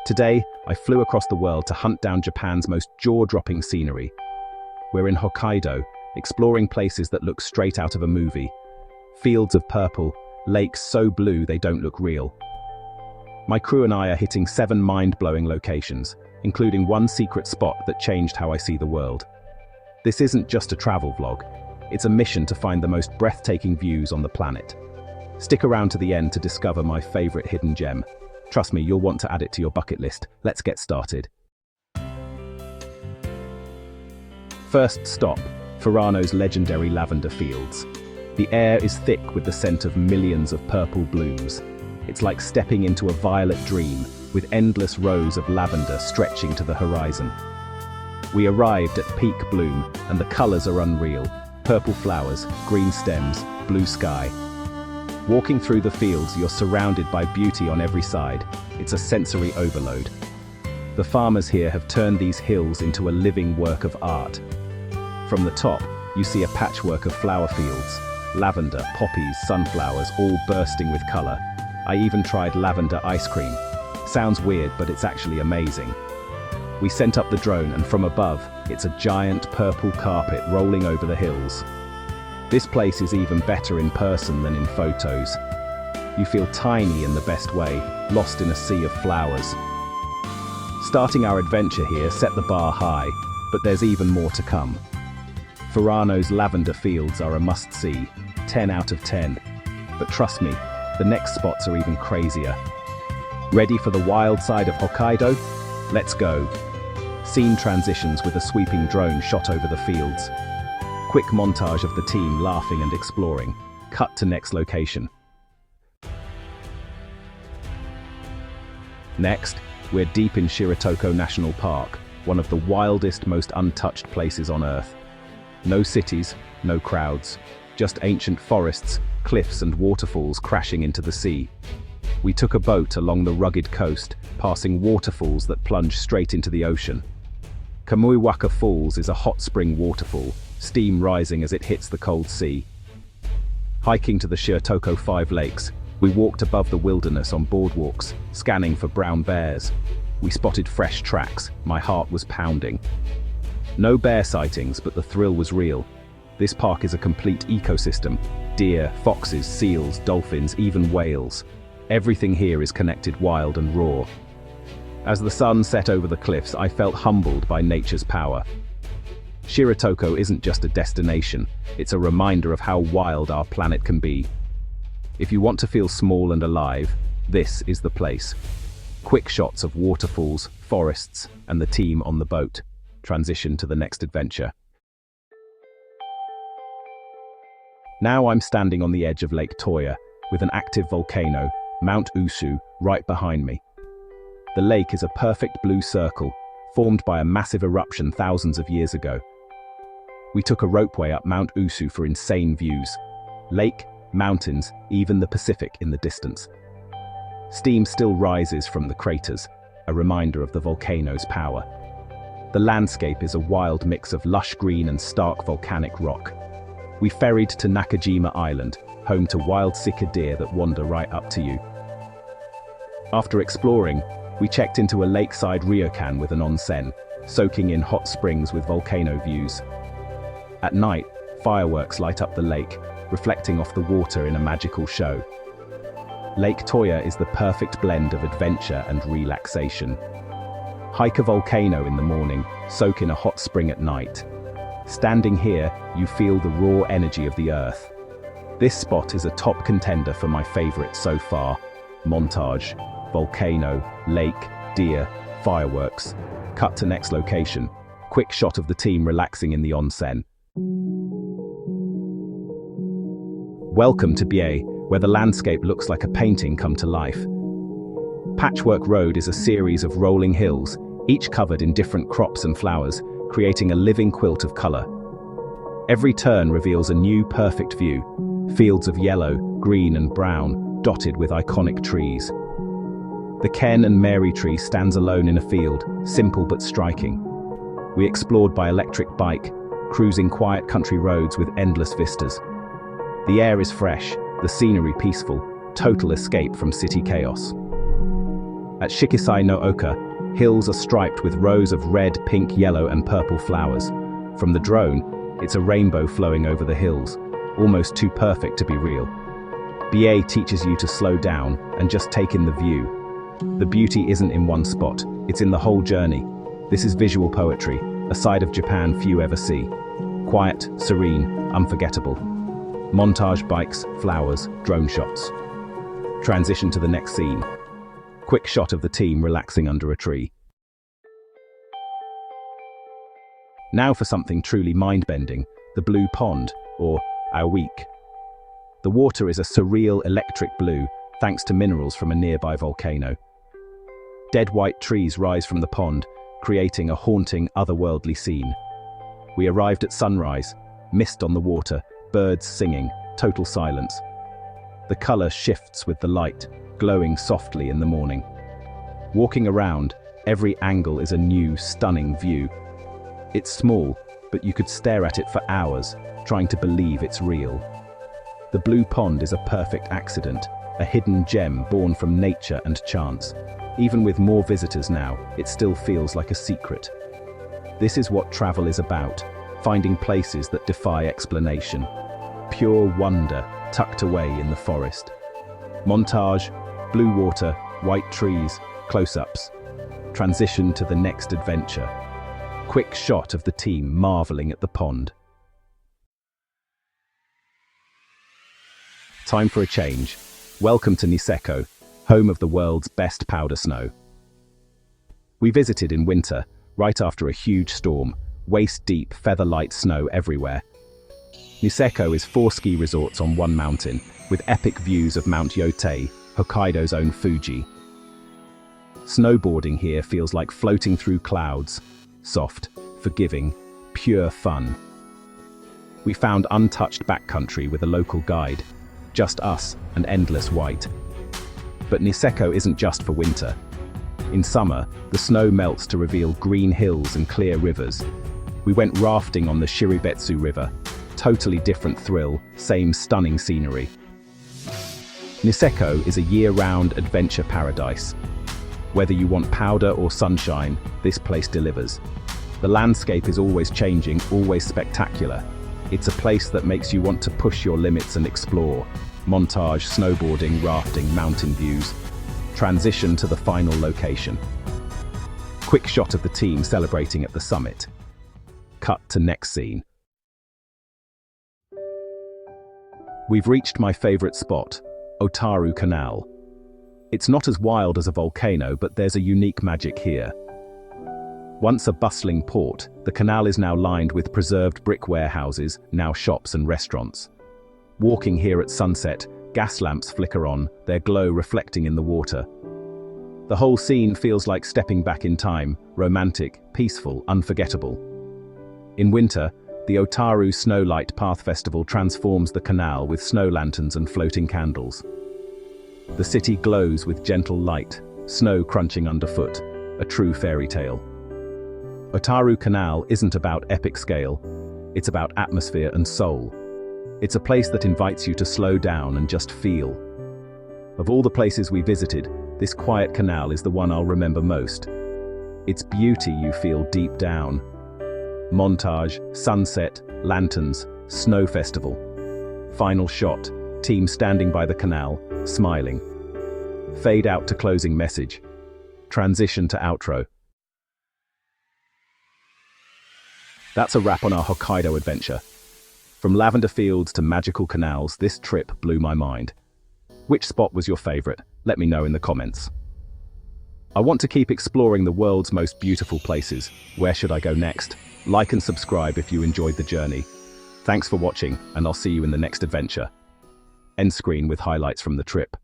Today, I flew across the world to hunt down Japan's most jaw-dropping scenery. We're in Hokkaido, exploring places that look straight out of a movie. Fields of purple, lakes so blue they don't look real. My crew and I are hitting 7 mind-blowing locations, including one secret spot that changed how I see the world. This isn't just a travel vlog, it's a mission to find the most breathtaking views on the planet. Stick around to the end to discover my favorite hidden gem. Trust me, you'll want to add it to your bucket list. Let's get started. First stop, Furano's legendary lavender fields. The air is thick with the scent of millions of purple blooms. It's like stepping into a violet dream, with endless rows of lavender stretching to the horizon. We arrived at peak bloom, and the colors are unreal. Purple flowers, green stems, blue sky. Walking through the fields, you're surrounded by beauty on every side. It's a sensory overload. The farmers here have turned these hills into a living work of art. From the top, you see a patchwork of flower fields. Lavender, poppies, sunflowers, all bursting with color. I even tried lavender ice cream. Sounds weird, but it's actually amazing. We sent up the drone, and from above, it's a giant purple carpet rolling over the hills. This place is even better in person than in photos. You feel tiny in the best way, lost in a sea of flowers. Starting our adventure here set the bar high, but there's even more to come. Furano's lavender fields are a must-see, 10 out of 10. But trust me, the next spots are even crazier. Ready for the wild side of Hokkaido? Let's go. Scene transitions with a sweeping drone shot over the fields. Quick montage of the team laughing and exploring. Cut to next location. Next, we're deep in Shiretoko National Park, one of the wildest, most untouched places on Earth. No cities, no crowds, just ancient forests, cliffs and waterfalls crashing into the sea. We took a boat along the rugged coast, passing waterfalls that plunge straight into the ocean. Kamuiwaka Falls is a hot spring waterfall, steam rising as it hits the cold sea. Hiking to the Shiretoko 5 lakes, we walked above the wilderness on boardwalks, scanning for brown bears. We spotted fresh tracks, my heart was pounding. No bear sightings, but the thrill was real. This park is a complete ecosystem. Deer, foxes, seals, dolphins, even whales. Everything here is connected, wild and raw. As the sun set over the cliffs, I felt humbled by nature's power. Shiretoko isn't just a destination, it's a reminder of how wild our planet can be. If you want to feel small and alive, this is the place. Quick shots of waterfalls, forests, and the team on the boat. Transition to the next adventure. Now I'm standing on the edge of Lake Toya, with an active volcano, Mount Usu, right behind me. The lake is a perfect blue circle, formed by a massive eruption thousands of years ago. We took a ropeway up Mount Usu for insane views. Lake, mountains, even the Pacific in the distance. Steam still rises from the craters, a reminder of the volcano's power. The landscape is a wild mix of lush green and stark volcanic rock. We ferried to Nakajima Island, home to wild Sika deer that wander right up to you. After exploring, we checked into a lakeside ryokan with an onsen, soaking in hot springs with volcano views. At night, fireworks light up the lake, reflecting off the water in a magical show. Lake Toya is the perfect blend of adventure and relaxation. Hike a volcano in the morning, soak in a hot spring at night. Standing here, you feel the raw energy of the earth. This spot is a top contender for my favorite so far. Montage, volcano, lake, deer, fireworks. Cut to next location. Quick shot of the team relaxing in the onsen. Welcome to Bie, where the landscape looks like a painting come to life. Patchwork Road is a series of rolling hills, each covered in different crops and flowers, creating a living quilt of color. Every turn reveals a new perfect view, fields of yellow, green and brown, dotted with iconic trees. The Ken and Mary tree stands alone in a field, simple but striking. We explored by electric bike, cruising quiet country roads with endless vistas. The air is fresh, the scenery peaceful, total escape from city chaos. At Shikisai no Oka, hills are striped with rows of red, pink, yellow, and purple flowers. From the drone, it's a rainbow flowing over the hills, almost too perfect to be real. BA teaches you to slow down and just take in the view. The beauty isn't in one spot, it's in the whole journey. This is visual poetry, a side of Japan few ever see. Quiet, serene, unforgettable. Montage bikes, flowers, drone shots. Transition to the next scene. Quick shot of the team relaxing under a tree. Now for something truly mind-bending, the blue pond, or Awik. The water is a surreal electric blue, thanks to minerals from a nearby volcano. Dead white trees rise from the pond, creating a haunting, otherworldly scene. We arrived at sunrise, mist on the water, birds singing, total silence. The color shifts with the light, glowing softly in the morning. Walking around, every angle is a new, stunning view. It's small, but you could stare at it for hours, trying to believe it's real. The blue pond is a perfect accident, a hidden gem born from nature and chance. Even with more visitors now, it still feels like a secret. This is what travel is about, finding places that defy explanation. Pure wonder, tucked away in the forest. Montage, blue water, white trees, close-ups. Transition to the next adventure. Quick shot of the team marveling at the pond. Time for a change. Welcome to Niseko, home of the world's best powder snow. We visited in winter, right after a huge storm, waist-deep, feather-light snow everywhere. Niseko is 4 ski resorts on one mountain, with epic views of Mount Yotei, Hokkaido's own Fuji. Snowboarding here feels like floating through clouds, soft, forgiving, pure fun. We found untouched backcountry with a local guide, just us and endless white. But Niseko isn't just for winter. In summer, the snow melts to reveal green hills and clear rivers. We went rafting on the Shiretoko River. Totally different thrill, same stunning scenery. Niseko is a year-round adventure paradise. Whether you want powder or sunshine, this place delivers. The landscape is always changing, always spectacular. It's a place that makes you want to push your limits and explore. Montage, snowboarding, rafting, mountain views. Transition to the final location. Quick shot of the team celebrating at the summit. Cut to next scene. We've reached my favorite spot, Otaru Canal. It's not as wild as a volcano, but there's a unique magic here. Once a bustling port, the canal is now lined with preserved brick warehouses, now shops and restaurants. Walking here at sunset, gas lamps flicker on, their glow reflecting in the water. The whole scene feels like stepping back in time, romantic, peaceful, unforgettable. In winter, the Otaru Snowlight Path Festival transforms the canal with snow lanterns and floating candles. The city glows with gentle light, snow crunching underfoot, a true fairy tale. Otaru Canal isn't about epic scale, it's about atmosphere and soul. It's a place that invites you to slow down and just feel. Of all the places we visited, this quiet canal is the one I'll remember most. Its beauty you feel deep down. Montage, sunset, lanterns, snow festival. Final shot, team standing by the canal, smiling. Fade out to closing message. Transition to outro. That's a wrap on our Hokkaido adventure. From lavender fields to magical canals, this trip blew my mind. Which spot was your favorite? Let me know in the comments. I want to keep exploring the world's most beautiful places. Where should I go next? Like and subscribe if you enjoyed the journey. Thanks for watching, and I'll see you in the next adventure. End screen with highlights from the trip.